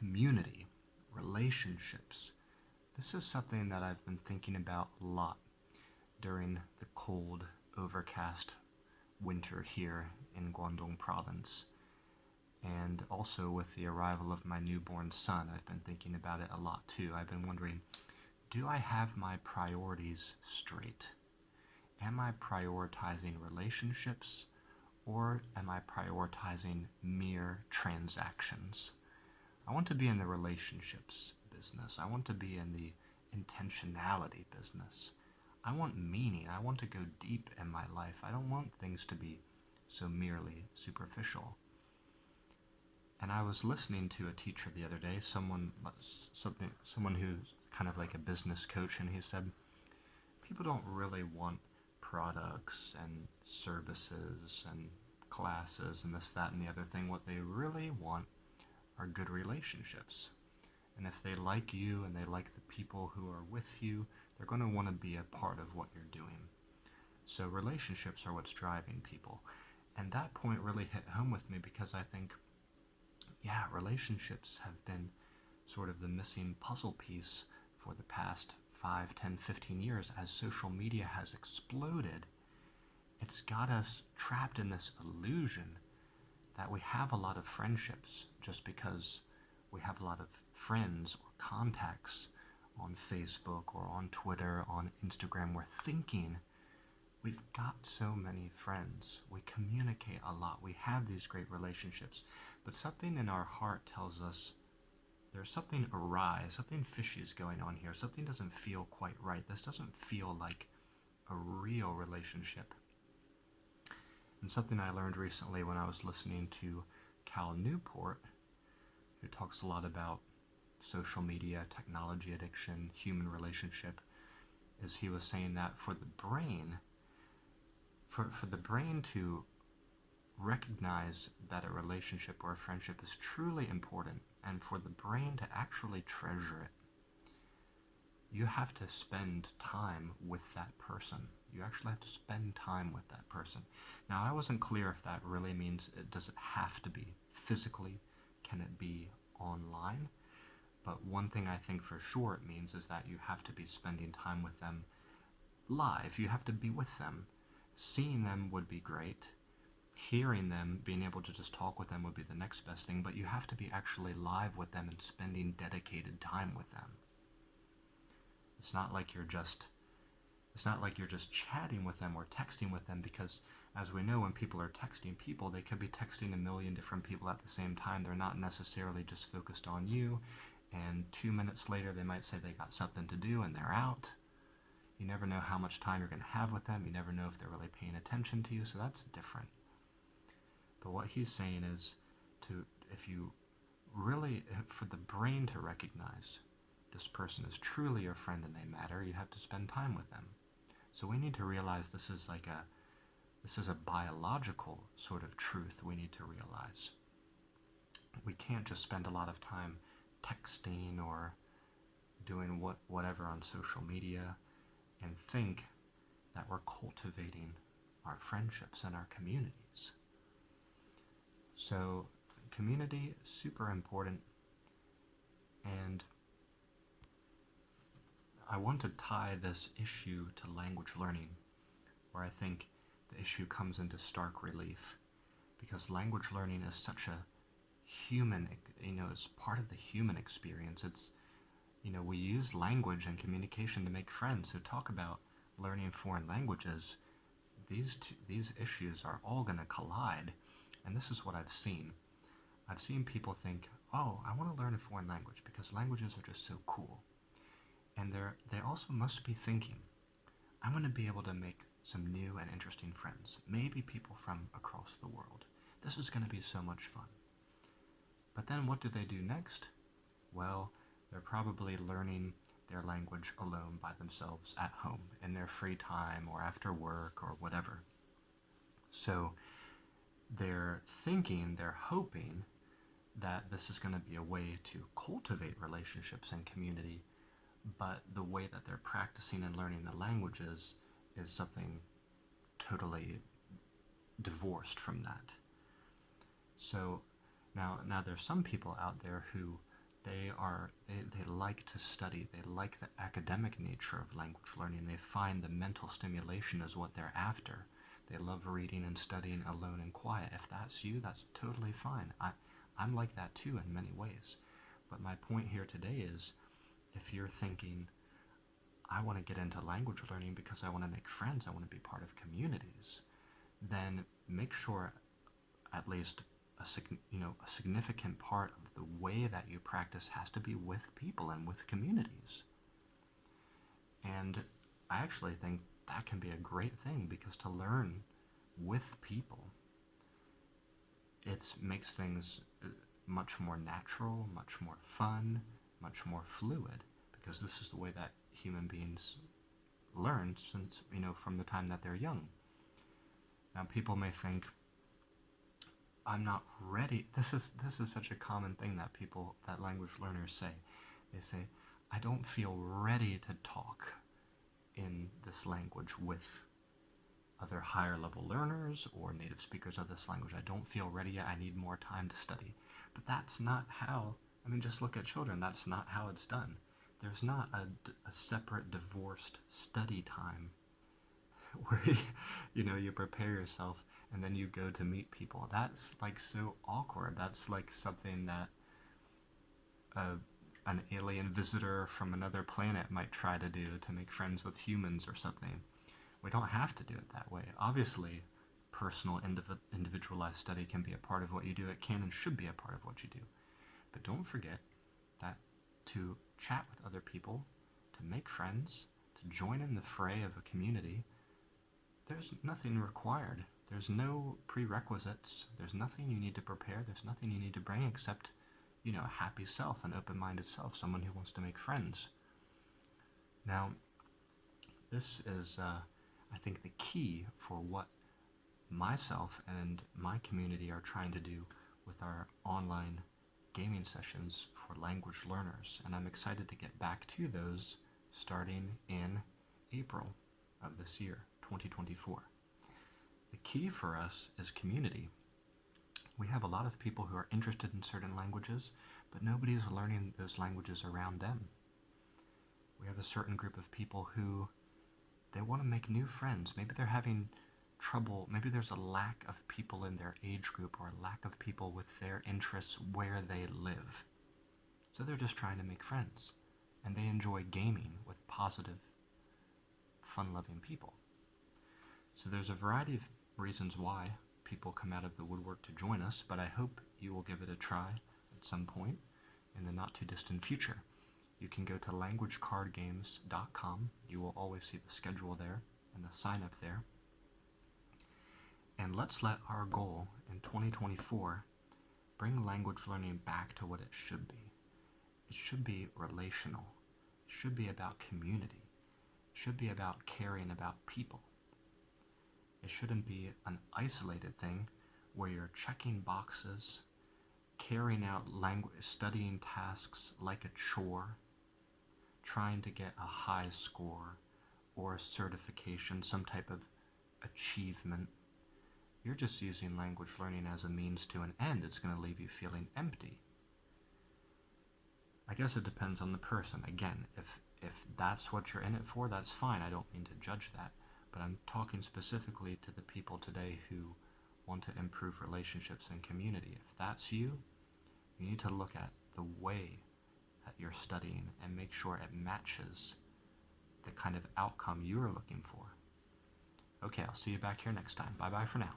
community, relationships. This is something that I've been thinking about a lot during the cold, overcast winter here in Guangdong province. And also with the arrival of my newborn son, I've been thinking about it a lot too. I've been wondering, do I have my priorities straight? Am I prioritizing relationships, or am I prioritizing mere transactions? I want to be in the relationships business. I want to be in the intentionality business. I want meaning. I want to go deep in my life. I don't want things to be so merely superficial. And I was listening to a teacher the other day, someone who's kind of like a business coach, and he said, people don't really want products and services and classes and this, that, and the other thing. What they really want are good relationships. And if they like you and they like the people who are with you, they're going to want to be a part of what you're doing. So relationships are what's driving people. And that point really hit home with me, because I think, yeah, relationships have been sort of the missing puzzle piece for the past 5, 10, 15 years. As social media has exploded, it's got us trapped in this illusion that we have a lot of friendships just because we have a lot of friends or contacts on Facebook or on Twitter, on Instagram. We're thinking we've got so many friends, we communicate a lot, we have these great relationships, but something in our heart tells us there's something awry, something fishy is going on here, something doesn't feel quite right. This doesn't feel like a real relationship. And something I learned recently when I was listening to Cal Newport, who talks a lot about social media, technology addiction, human relationship, is he was saying that for the brain, for the brain to recognize that a relationship or a friendship is truly important, and for the brain to actually treasure it, you have to spend time with that person. You actually have to spend time with that person. Now, I wasn't clear if that really means, does it have to be physically? Can it be online? But one thing I think for sure it means is that you have to be spending time with them live. You have to be with them. Seeing them would be great. Hearing them, being able to just talk with them would be the next best thing, but you have to be actually live with them and spending dedicated time with them. It's not like you're just chatting with them or texting with them, because as we know, when people are texting people, they could be texting a million different people at the same time. They're not necessarily just focused on you, and 2 minutes later they might say they got something to do and they're out. You never know how much time you're going to have with them. You never know if they're really paying attention to you, so that's different. But what he's saying is, if you really, for the brain to recognize this person is truly your friend and they matter, you have to spend time with them. So we need to realize this is a biological sort of truth we need to realize. We can't just spend a lot of time texting or doing whatever on social media and think that we're cultivating our friendships and our communities. So community is super important, and I want to tie this issue to language learning, where I think the issue comes into stark relief, because language learning is such a human, it's part of the human experience. It's, we use language and communication to make friends. So talk about learning foreign languages. These issues are all going to collide. And this is what I've seen. I've seen people think, oh, I want to learn a foreign language because languages are just so cool. And they also must be thinking, I'm going to be able to make some new and interesting friends, maybe people from across the world. This is going to be so much fun. But then what do they do next? Well, they're probably learning their language alone by themselves at home, in their free time or after work or whatever. So they're thinking, they're hoping that this is going to be a way to cultivate relationships and community, but the way that they're practicing and learning the languages is something totally divorced from that. So now there's some people out there who They like to study. They like the academic nature of language learning. They find the mental stimulation is what they're after. They love reading and studying alone and quiet. If that's you, that's totally fine. I'm like that too in many ways. But my point here today is, if you're thinking, I want to get into language learning because I want to make friends, I want to be part of communities, then make sure at least a significant part of the way that you practice has to be with people and with communities. And I actually think that can be a great thing, because to learn with people, it makes things much more natural, much more fun, much more fluid, because this is the way that human beings learn since, from the time that they're young. Now, people may think, I'm not ready. This is such a common thing that language learners say. They say, I don't feel ready to talk in this language with other higher level learners or native speakers of this language. I don't feel ready yet. I need more time to study. But that's not how, just look at children. That's not how it's done. There's not a separate divorced study time where you prepare yourself and then you go to meet people. That's like so awkward. That's like something that an alien visitor from another planet might try to do to make friends with humans or something. We don't have to do it that way. Obviously, personal, individualized study can be a part of what you do. It can and should be a part of what you do. But don't forget that to chat with other people, to make friends, to join in the fray of a community, there's nothing required. There's no prerequisites. There's nothing you need to prepare. There's nothing you need to bring except, a happy self, an open-minded self, someone who wants to make friends. Now, this is, I think, the key for what myself and my community are trying to do with our online gaming sessions for language learners. And I'm excited to get back to those starting in April of this year, 2024. The key for us is community. We have a lot of people who are interested in certain languages, but nobody is learning those languages around them. We have a certain group of people who they want to make new friends. Maybe they're having trouble. Maybe there's a lack of people in their age group or a lack of people with their interests where they live. So they're just trying to make friends. And they enjoy gaming with positive, fun-loving people. So there's a variety of reasons why people come out of the woodwork to join us, but I hope you will give it a try at some point in the not-too-distant future. You can go to languagecardgames.com. You will always see the schedule there and the sign-up there. And let's let our goal in 2024 bring language learning back to what it should be. It should be relational. It should be about community. It should be about caring about people. It shouldn't be an isolated thing where you're checking boxes, carrying out studying tasks like a chore, trying to get a high score or a certification, some type of achievement. You're just using language learning as a means to an end. It's going to leave you feeling empty. I guess it depends on the person. Again, if that's what you're in it for, that's fine. I don't mean to judge that. But I'm talking specifically to the people today who want to improve relationships and community. If that's you, you need to look at the way that you're studying and make sure it matches the kind of outcome you're looking for. Okay, I'll see you back here next time. Bye-bye for now.